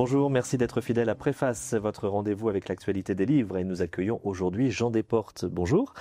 Bonjour, merci d'être fidèle à Préface, votre rendez-vous avec l'actualité des livres. Et nous accueillons aujourd'hui Jean Desportes. Bonjour.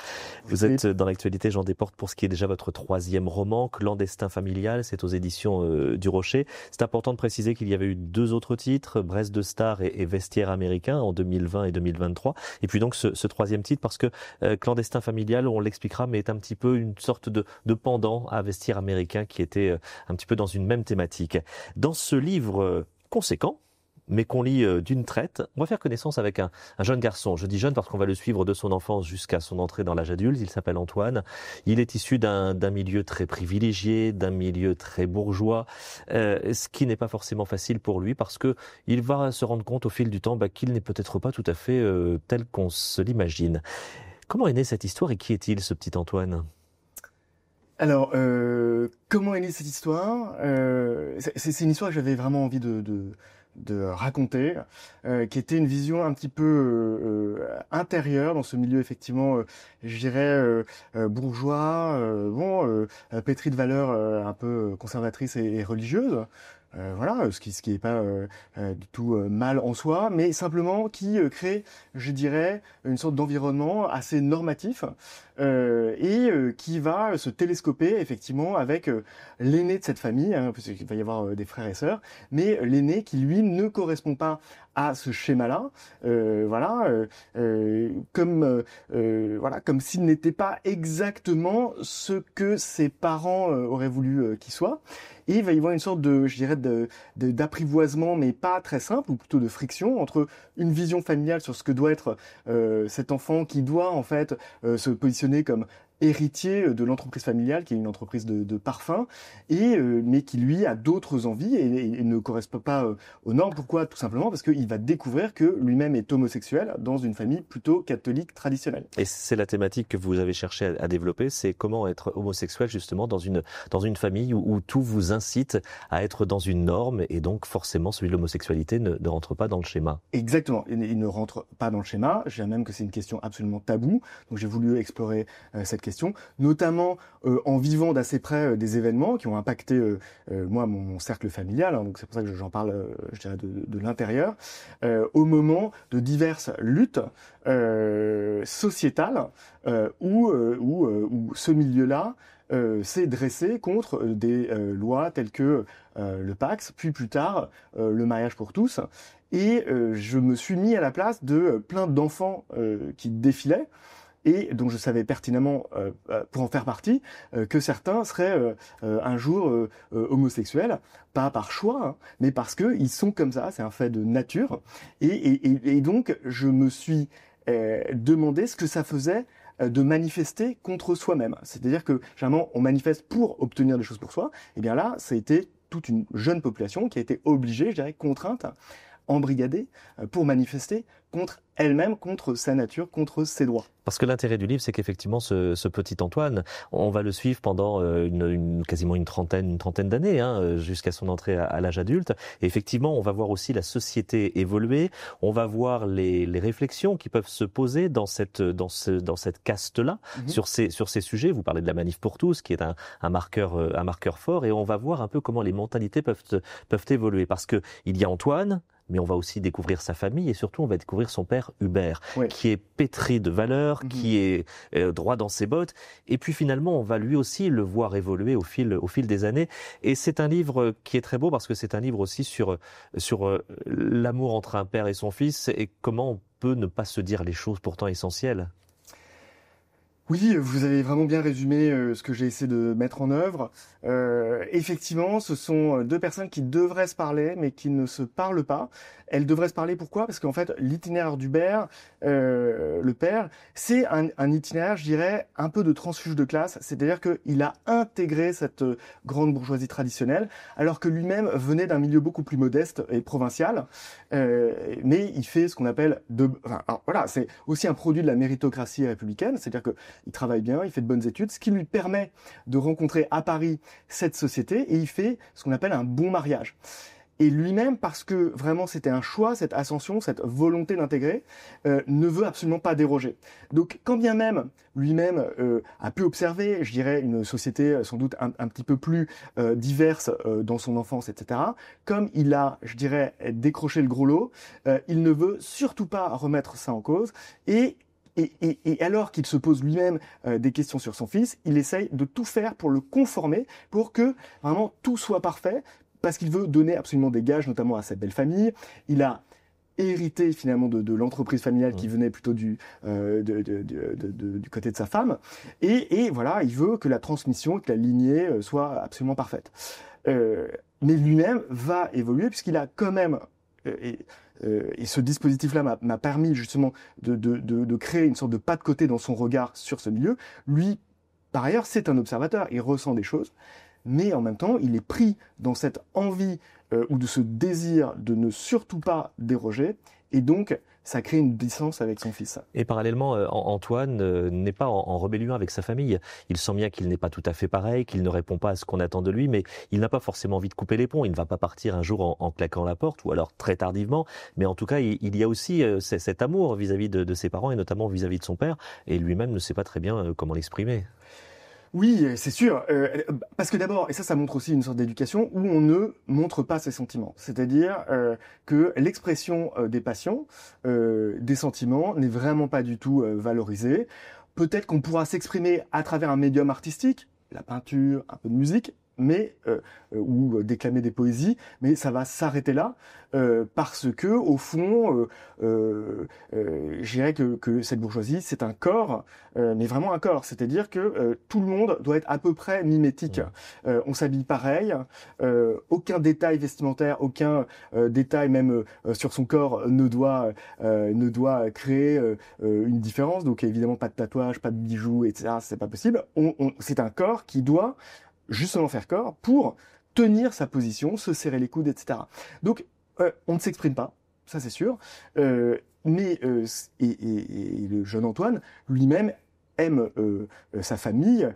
Vous êtes dans l'actualité, Jean Desportes, pour ce qui est déjà votre troisième roman, Clandestin familial. C'est aux éditions du Rocher. C'est important de préciser qu'il y avait eu deux autres titres, Brest de Star et Vestiaire américain en 2020 et 2023. Et puis donc ce troisième titre, parce que Clandestin familial, on l'expliquera, mais est un petit peu une sorte de pendant à Vestiaire américain qui était un petit peu dans une même thématique. Dans ce livre conséquent, mais qu'on lit d'une traite, on va faire connaissance avec un jeune garçon. Je dis jeune parce qu'on va le suivre de son enfance jusqu'à son entrée dans l'âge adulte. Il s'appelle Antoine. Il est issu d'un milieu très privilégié, d'un milieu très bourgeois, ce qui n'est pas forcément facile pour lui parce que il va se rendre compte au fil du temps qu'il n'est peut-être pas tout à fait tel qu'on se l'imagine. Comment est née cette histoire et qui est-il, ce petit Antoine ? Alors, comment est née cette histoire ? C'est une histoire que j'avais vraiment envie de raconter, qui était une vision un petit peu intérieure dans ce milieu effectivement, je dirais bourgeois, pétri de valeurs un peu conservatrices et religieuses. Voilà, ce qui est pas du tout mal en soi, mais simplement qui crée, je dirais, une sorte d'environnement assez normatif qui va se télescoper effectivement avec l'aîné de cette famille, parce qu'il va y avoir des frères et sœurs, mais l'aîné qui lui ne correspond pas à ce schéma-là, comme s'il n'était pas exactement ce que ses parents auraient voulu qu'il soit. Et il va y avoir une sorte d'apprivoisement, mais pas très simple, ou plutôt de friction entre une vision familiale sur ce que doit être cet enfant qui doit en fait se positionner comme héritier de l'entreprise familiale, qui est une entreprise de parfum, mais qui lui a d'autres envies et ne correspond pas aux normes. Pourquoi ? Tout simplement parce qu'il va découvrir que lui-même est homosexuel dans une famille plutôt catholique traditionnelle. Et c'est la thématique que vous avez cherché à développer, c'est comment être homosexuel justement dans une famille où tout vous incite à être dans une norme et donc forcément celui de l'homosexualité ne rentre pas dans le schéma. Exactement, il ne rentre pas dans le schéma. Je dirais même que c'est une question absolument taboue. Donc j'ai voulu explorer cette question, notamment en vivant d'assez près des événements qui ont impacté mon cercle familial, donc c'est pour ça que j'en parle, je dirais, de l'intérieur, au moment de diverses luttes sociétales où ce milieu-là s'est dressé contre des lois telles que le Pacs, puis plus tard le mariage pour tous. Et je me suis mis à la place de plein d'enfants qui défilaient, et donc je savais pertinemment, pour en faire partie, que certains seraient un jour homosexuels, pas par choix, hein, mais parce que ils sont comme ça, c'est un fait de nature. Et donc je me suis demandé ce que ça faisait de manifester contre soi-même. C'est-à-dire que généralement on manifeste pour obtenir des choses pour soi. Et bien là, ça a été toute une jeune population qui a été obligée, je dirais, contrainte, embrigadée, pour manifester contre elle-même, contre sa nature, contre ses droits. Parce que l'intérêt du livre, c'est qu'effectivement, ce petit Antoine, on va le suivre pendant quasiment une trentaine d'années, jusqu'à son entrée à l'âge adulte. Et effectivement, on va voir aussi la société évoluer. On va voir les réflexions qui peuvent se poser dans cette caste-là, sur ces sujets. Vous parlez de la manif pour tous, qui est un marqueur fort. Et on va voir un peu comment les mentalités peuvent évoluer. Parce que il y a Antoine, mais on va aussi découvrir sa famille et surtout on va découvrir son père Hubert, qui est pétri de valeurs, qui est droit dans ses bottes. Et puis finalement, on va lui aussi le voir évoluer au fil des années. Et c'est un livre qui est très beau parce que c'est un livre aussi sur l'amour entre un père et son fils et comment on peut ne pas se dire les choses pourtant essentielles. Oui, vous avez vraiment bien résumé ce que j'ai essayé de mettre en œuvre. Effectivement, ce sont deux personnes qui devraient se parler, mais qui ne se parlent pas. Elles devraient se parler, pourquoi ? Parce qu'en fait, l'itinéraire d'Hubert, le père, c'est un itinéraire, je dirais, un peu de transfuge de classe. C'est-à-dire qu'il a intégré cette grande bourgeoisie traditionnelle, alors que lui-même venait d'un milieu beaucoup plus modeste et provincial. Mais il fait ce qu'on appelle c'est aussi un produit de la méritocratie républicaine, c'est-à-dire que il travaille bien, il fait de bonnes études, ce qui lui permet de rencontrer à Paris cette société, et il fait ce qu'on appelle un bon mariage. Et lui-même, parce que vraiment c'était un choix, cette ascension, cette volonté d'intégrer, ne veut absolument pas déroger. Donc quand bien même lui-même a pu observer, je dirais, une société sans doute un petit peu plus diverse dans son enfance, etc., comme il a, je dirais, décroché le gros lot, il ne veut surtout pas remettre ça en cause. Et alors qu'il se pose lui-même des questions sur son fils, il essaye de tout faire pour le conformer, pour que vraiment tout soit parfait, parce qu'il veut donner absolument des gages, notamment à cette belle famille. Il a hérité finalement de l'entreprise familiale qui venait plutôt du côté de sa femme. Et voilà, il veut que la transmission, que la lignée soit absolument parfaite. Mais lui-même va évoluer, puisqu'il a quand même... et ce dispositif-là m'a permis justement de créer une sorte de pas de côté dans son regard sur ce milieu. Lui, par ailleurs, c'est un observateur, il ressent des choses, mais en même temps, il est pris dans cette envie ou de ce désir de ne surtout pas déroger, et donc ça crée une distance avec son fils. Et parallèlement, Antoine n'est pas en rébellion avec sa famille. Il sent bien qu'il n'est pas tout à fait pareil, qu'il ne répond pas à ce qu'on attend de lui, mais il n'a pas forcément envie de couper les ponts. Il ne va pas partir un jour en claquant la porte, ou alors très tardivement. Mais en tout cas, il y a aussi cet amour vis-à-vis de ses parents, et notamment vis-à-vis de son père, et lui-même ne sait pas très bien comment l'exprimer. Oui, c'est sûr. Parce que d'abord, et ça montre aussi une sorte d'éducation où on ne montre pas ses sentiments. C'est-à-dire que l'expression des passions, des sentiments, n'est vraiment pas du tout valorisée. Peut-être qu'on pourra s'exprimer à travers un médium artistique, la peinture, un peu de musique, mais ou déclamer des poésies, mais ça va s'arrêter là parce que au fond, je dirais que cette bourgeoisie, c'est un corps, mais vraiment un corps. C'est-à-dire que tout le monde doit être à peu près mimétique. On s'habille pareil, aucun détail vestimentaire, aucun détail même sur son corps ne doit créer une différence. Donc évidemment pas de tatouage, pas de bijoux, etc. C'est pas possible. C'est un corps qui doit justement faire corps pour tenir sa position, se serrer les coudes, etc. Donc, on ne s'exprime pas, ça c'est sûr, mais le jeune Antoine lui-même aime sa famille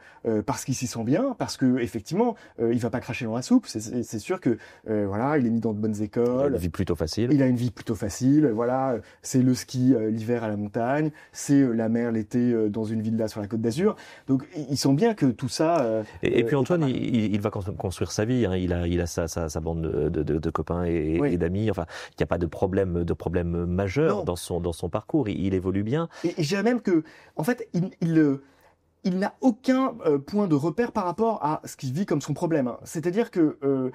parce qu'il s'y sent bien, parce que effectivement il va pas cracher dans la soupe. C'est sûr que voilà, il est mis dans de bonnes écoles. Il a une vie plutôt facile. Il a une vie plutôt facile. Voilà, c'est le ski l'hiver à la montagne, c'est la mer l'été dans une villa sur la Côte d'Azur. Donc il sent bien que tout ça. Et puis Antoine, il va construire sa vie. Hein. Il a sa bande de copains et d'amis. Enfin, il n'y a pas de problème majeur dans son parcours. Il évolue bien. Et je dirais même que en fait il n'a aucun point de repère par rapport à ce qu'il vit comme son problème. C'est-à-dire que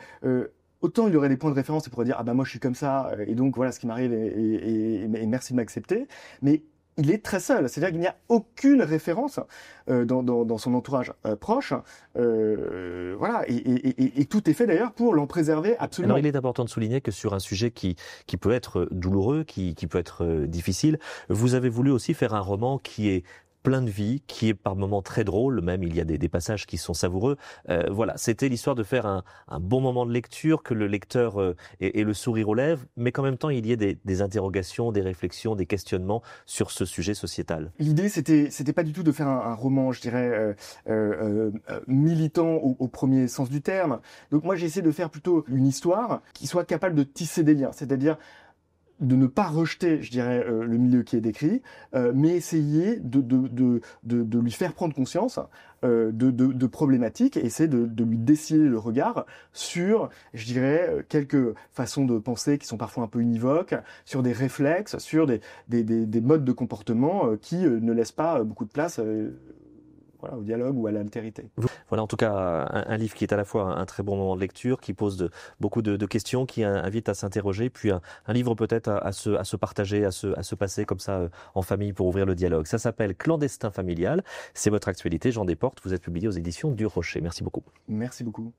autant il aurait des points de référence et pourrait dire ah ben moi je suis comme ça et donc voilà ce qui m'arrive et merci de m'accepter. Mais il est très seul. C'est-à-dire qu'il n'y a aucune référence dans son entourage proche. Voilà et tout est fait d'ailleurs pour l'en préserver absolument. Alors il est important de souligner que sur un sujet qui peut être douloureux, qui peut être difficile, vous avez voulu aussi faire un roman qui est plein de vie, qui est par moments très drôle, même il y a des passages qui sont savoureux. Voilà, c'était l'histoire de faire un bon moment de lecture, que le lecteur ait le sourire aux lèvres, mais qu'en même temps il y ait des interrogations, des réflexions, des questionnements sur ce sujet sociétal. L'idée, c'était pas du tout de faire un roman, je dirais, militant au premier sens du terme. Donc moi j'ai essayé de faire plutôt une histoire qui soit capable de tisser des liens, c'est-à-dire de ne pas rejeter, je dirais, le milieu qui est décrit, mais essayer de lui faire prendre conscience de problématiques et essayer de lui dessiner le regard sur, je dirais, quelques façons de penser qui sont parfois un peu univoques, sur des réflexes, sur des modes de comportement qui ne laissent pas beaucoup de place voilà, au dialogue ou à l'altérité. Voilà en tout cas un livre qui est à la fois un très bon moment de lecture, qui pose beaucoup de questions, qui invite à s'interroger, puis un livre peut-être à se partager, à se passer comme ça en famille pour ouvrir le dialogue. Ça s'appelle Clandestin familial, c'est votre actualité, Jean Desportes, vous êtes publié aux éditions du Rocher. Merci beaucoup. Merci beaucoup.